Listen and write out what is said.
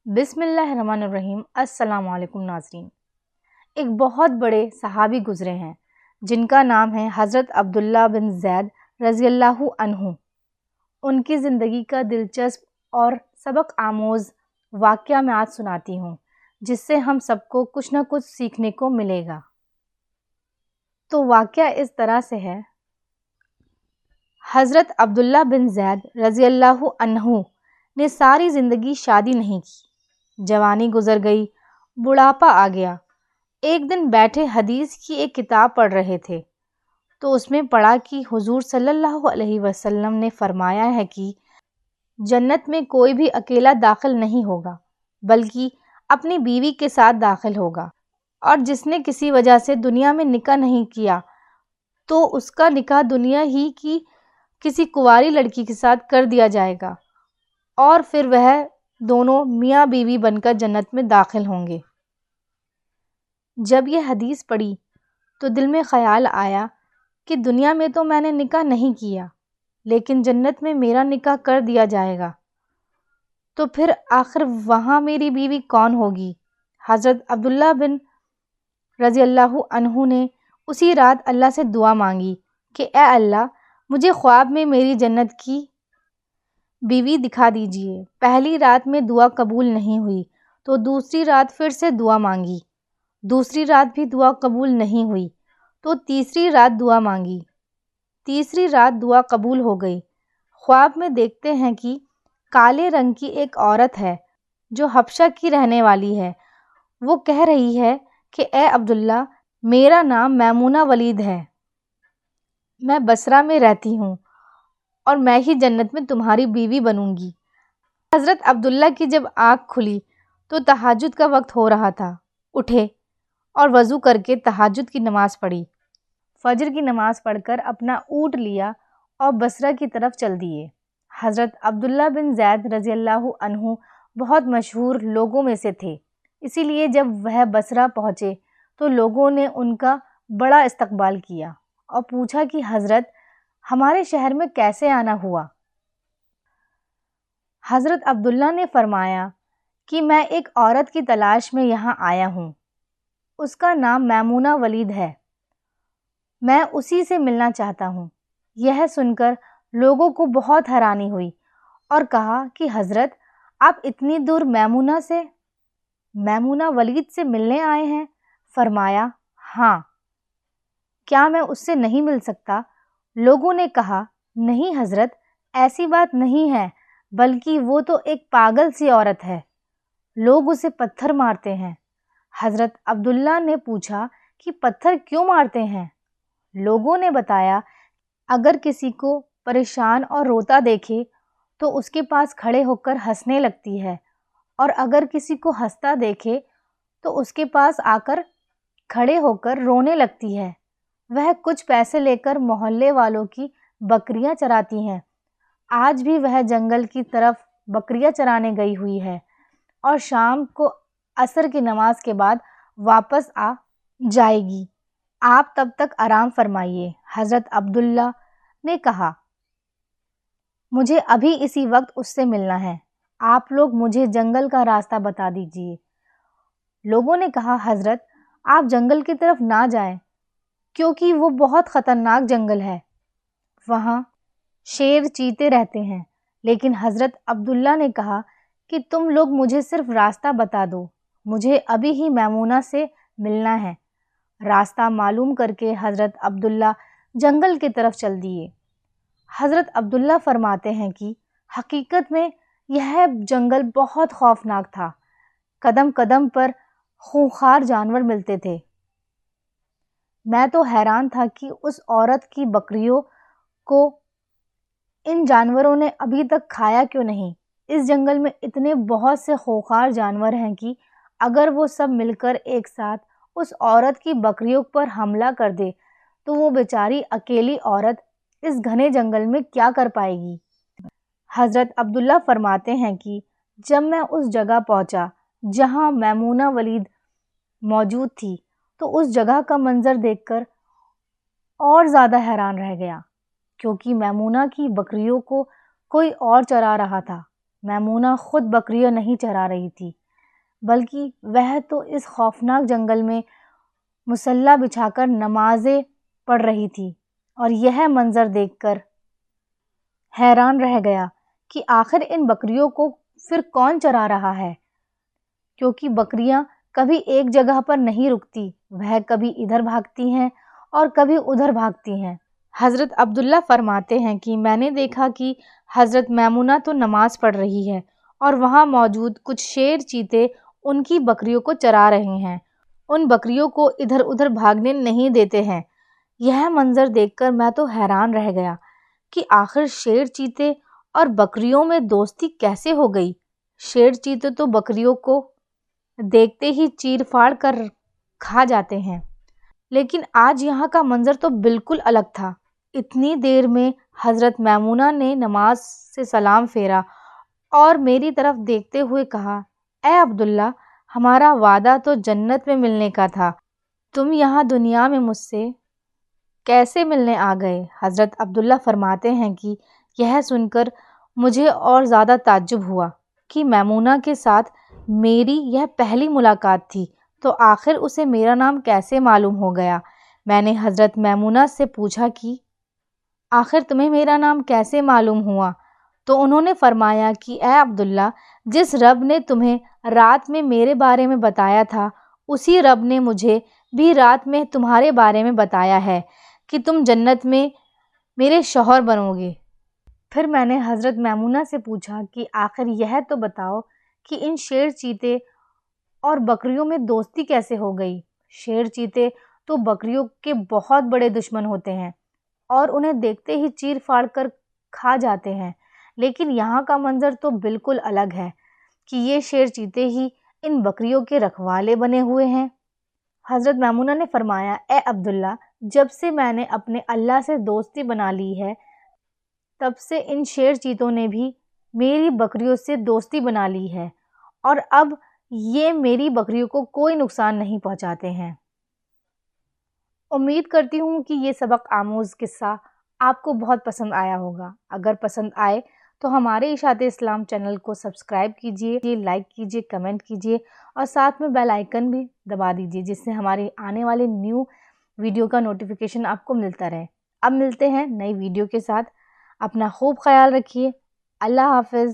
بسم اللہ الرحمن الرحیم۔ السلام علیکم ناظرین۔ ایک بہت بڑے صحابی گزرے ہیں جن کا نام ہے حضرت عبداللہ بن زید رضی اللہ عنہ۔ ان کی زندگی کا دلچسپ اور سبق آموز واقعہ میں آج سناتی ہوں، جس سے ہم سب کو کچھ نہ کچھ سیکھنے کو ملے گا۔ تو واقعہ اس طرح سے ہے۔ حضرت عبداللہ بن زید رضی اللہ عنہ نے ساری زندگی شادی نہیں کی۔ جوانی گزر گئی، بڑھاپا آ گیا۔ ایک دن بیٹھے حدیث کی ایک کتاب پڑھ رہے تھے تو اس میں پڑھا کہ حضور صلی اللہ علیہ وسلم نے فرمایا ہے کہ جنت میں کوئی بھی اکیلا داخل نہیں ہوگا بلکہ اپنی بیوی کے ساتھ داخل ہوگا، اور جس نے کسی وجہ سے دنیا میں نکاح نہیں کیا تو اس کا نکاح دنیا ہی کی کسی کنواری لڑکی کے ساتھ کر دیا جائے گا، اور پھر وہ دونوں میاں بیوی بن کر جنت میں داخل ہوں گے۔ جب یہ حدیث پڑھی تو دل میں خیال آیا کہ دنیا میں تو میں نے نکاح نہیں کیا، لیکن جنت میں میرا نکاح کر دیا جائے گا تو پھر آخر وہاں میری بیوی کون ہوگی؟ حضرت عبداللہ بن رضی اللہ عنہ نے اسی رات اللہ سے دعا مانگی کہ اے اللہ، مجھے خواب میں میری جنت کی بیوی دکھا دیجیے۔ پہلی رات میں دعا قبول نہیں ہوئی تو دوسری رات پھر سے دعا مانگی، دوسری رات بھی دعا قبول نہیں ہوئی تو تیسری رات دعا مانگی، تیسری رات دعا قبول ہو گئی۔ خواب میں دیکھتے ہیں کہ کالے رنگ کی ایک عورت ہے جو حبشہ کی رہنے والی ہے۔ وہ کہہ رہی ہے کہ اے عبداللہ، میرا نام میمونہ ولید ہے، میں بصرہ میں رہتی ہوں اور میں ہی جنت میں تمہاری بیوی بنوں گی۔ حضرت عبداللہ کی جب آنکھ کھلی تو تہجد کا وقت ہو رہا تھا۔ اٹھے اور وضو کر کے تہجد کی نماز پڑھی۔ فجر کی نماز پڑھ کر اپنا اونٹ لیا اور بصرہ کی طرف چل دیے۔ حضرت عبداللہ بن زید رضی اللہ عنہ بہت مشہور لوگوں میں سے تھے، اسی لیے جب وہ بصرہ پہنچے تو لوگوں نے ان کا بڑا استقبال کیا اور پوچھا کہ حضرت، ہمارے شہر میں کیسے آنا ہوا؟ حضرت عبداللہ نے فرمایا کہ میں ایک عورت کی تلاش میں یہاں آیا ہوں، اس کا نام میمونہ ولید ہے، میں اسی سے ملنا چاہتا ہوں۔ یہ سن کر لوگوں کو بہت حیرانی ہوئی اور کہا کہ حضرت، آپ اتنی دور میمونہ ولید سے ملنے آئے ہیں؟ فرمایا ہاں، کیا میں اس سے نہیں مل سکتا؟ لوگوں نے کہا نہیں حضرت، ایسی بات نہیں ہے، بلکہ وہ تو ایک پاگل سی عورت ہے، لوگ اسے پتھر مارتے ہیں۔ حضرت عبداللہ نے پوچھا کہ پتھر کیوں مارتے ہیں؟ لوگوں نے بتایا اگر کسی کو پریشان اور روتا دیکھے تو اس کے پاس کھڑے ہو کر ہنسنے لگتی ہے، اور اگر کسی کو ہنستا دیکھے تو اس کے پاس آ کر کھڑے ہو کر رونے لگتی ہے۔ وہ کچھ پیسے لے کر محلے والوں کی بکریاں چراتی ہیں۔ آج بھی وہ جنگل کی طرف بکریاں چرانے گئی ہوئی ہے اور شام کو عصر کی نماز کے بعد واپس آ جائے گی، آپ تب تک آرام فرمائیے۔ حضرت عبداللہ نے کہا مجھے ابھی اسی وقت اس سے ملنا ہے، آپ لوگ مجھے جنگل کا راستہ بتا دیجیے۔ لوگوں نے کہا حضرت، آپ جنگل کی طرف نہ جائیں کیونکہ وہ بہت خطرناک جنگل ہے، وہاں شیر چیتے رہتے ہیں۔ لیکن حضرت عبداللہ نے کہا کہ تم لوگ مجھے صرف راستہ بتا دو، مجھے ابھی ہی میمونہ سے ملنا ہے۔ راستہ معلوم کر کے حضرت عبداللہ جنگل کی طرف چل دیے۔ حضرت عبداللہ فرماتے ہیں کہ حقیقت میں یہ جنگل بہت خوفناک تھا، قدم قدم پر خونخوار جانور ملتے تھے۔ میں تو حیران تھا کہ اس عورت کی بکریوں کو ان جانوروں نے ابھی تک کھایا کیوں نہیں۔ اس جنگل میں اتنے بہت سے خوفناک جانور ہیں کہ اگر وہ سب مل کر ایک ساتھ اس عورت کی بکریوں پر حملہ کر دے تو وہ بیچاری اکیلی عورت اس گھنے جنگل میں کیا کر پائے گی۔ حضرت عبداللہ فرماتے ہیں کہ جب میں اس جگہ پہنچا جہاں میمونہ ولید موجود تھی تو اس جگہ کا منظر دیکھ کر اور زیادہ حیران رہ گیا، کیونکہ میمونہ کی بکریوں کو کوئی اور چرا رہا تھا۔ میمونہ خود بکریاں نہیں چرا رہی تھی، بلکہ وہ تو اس خوفناک جنگل میں مسلح بچھا کر نمازیں پڑھ رہی تھی، اور یہ منظر دیکھ کر حیران رہ گیا کہ آخر ان بکریوں کو پھر کون چرا رہا ہے، کیونکہ بکریاں کبھی ایک جگہ پر نہیں رکتی، وہ کبھی ادھر بھاگتی ہیں اور کبھی ادھر بھاگتی ہیں۔ حضرت عبداللہ فرماتے ہیں کہ میں نے دیکھا کہ حضرت میمونہ تو نماز پڑھ رہی ہے اور وہاں موجود کچھ شیر چیتے ان کی بکریوں کو چرا رہے ہیں، ان بکریوں کو ادھر ادھر بھاگنے نہیں دیتے ہیں۔ یہ منظر دیکھ کر میں تو حیران رہ گیا کہ آخر شیر چیتے اور بکریوں میں دوستی کیسے ہو گئی۔ شیر چیتے تو بکریوں کو دیکھتے ہی چیر پھاڑ کر کھا جاتے ہیں، لیکن آج یہاں کا منظر تو بالکل الگ تھا۔ اتنی دیر میں حضرت میمونہ نے نماز سے سلام پھیرا اور میری طرف دیکھتے ہوئے کہا، اے عبداللہ، ہمارا وعدہ تو جنت میں ملنے کا تھا، تم یہاں دنیا میں مجھ سے کیسے ملنے آ گئے؟ حضرت عبداللہ فرماتے ہیں کہ یہ سن کر مجھے اور زیادہ تعجب ہوا کہ میمونہ کے ساتھ میری یہ پہلی ملاقات تھی، تو آخر اسے میرا نام کیسے معلوم ہو گیا؟ میں نے حضرت میمونہ سے پوچھا کہ آخر تمہیں میرا نام کیسے معلوم ہوا؟ تو انہوں نے فرمایا کہ اے عبداللہ، جس رب نے تمہیں رات میں میرے بارے میں بتایا تھا، اسی رب نے مجھے بھی رات میں تمہارے بارے میں بتایا ہے کہ تم جنت میں میرے شوہر بنو گے۔ پھر میں نے حضرت میمونہ سے پوچھا کہ آخر یہ تو بتاؤ کہ ان شیر چیتے اور بکریوں میں دوستی کیسے ہو گئی؟ شیر چیتے تو بکریوں کے بہت بڑے دشمن ہوتے ہیں اور انہیں دیکھتے ہی چیر پھاڑ کر کھا جاتے ہیں، لیکن یہاں کا منظر تو بالکل الگ ہے کہ یہ شیر چیتے ہی ان بکریوں کے رکھوالے بنے ہوئے ہیں۔ حضرت میمونہ نے فرمایا، اے عبداللہ، جب سے میں نے اپنے اللہ سے دوستی بنا لی ہے، تب سے ان شیر چیتوں نے بھی میری بکریوں سے دوستی بنا لی ہے، اور اب یہ میری بکریوں کو کوئی نقصان نہیں پہنچاتے ہیں۔ امید کرتی ہوں کہ یہ سبق آموز قصہ آپ کو بہت پسند آیا ہوگا۔ اگر پسند آئے تو ہمارے اشاعت اسلام چینل کو سبسکرائب کیجیے، لائک کیجیے، کمنٹ کیجیے اور ساتھ میں بیل آئیکن بھی دبا دیجیے، جس سے ہماری آنے والے نیو ویڈیو کا نوٹیفیکیشن آپ کو ملتا رہے۔ اب ملتے ہیں نئی ویڈیو کے ساتھ، اپنا خوب خیال رکھیے، اللہ حافظ۔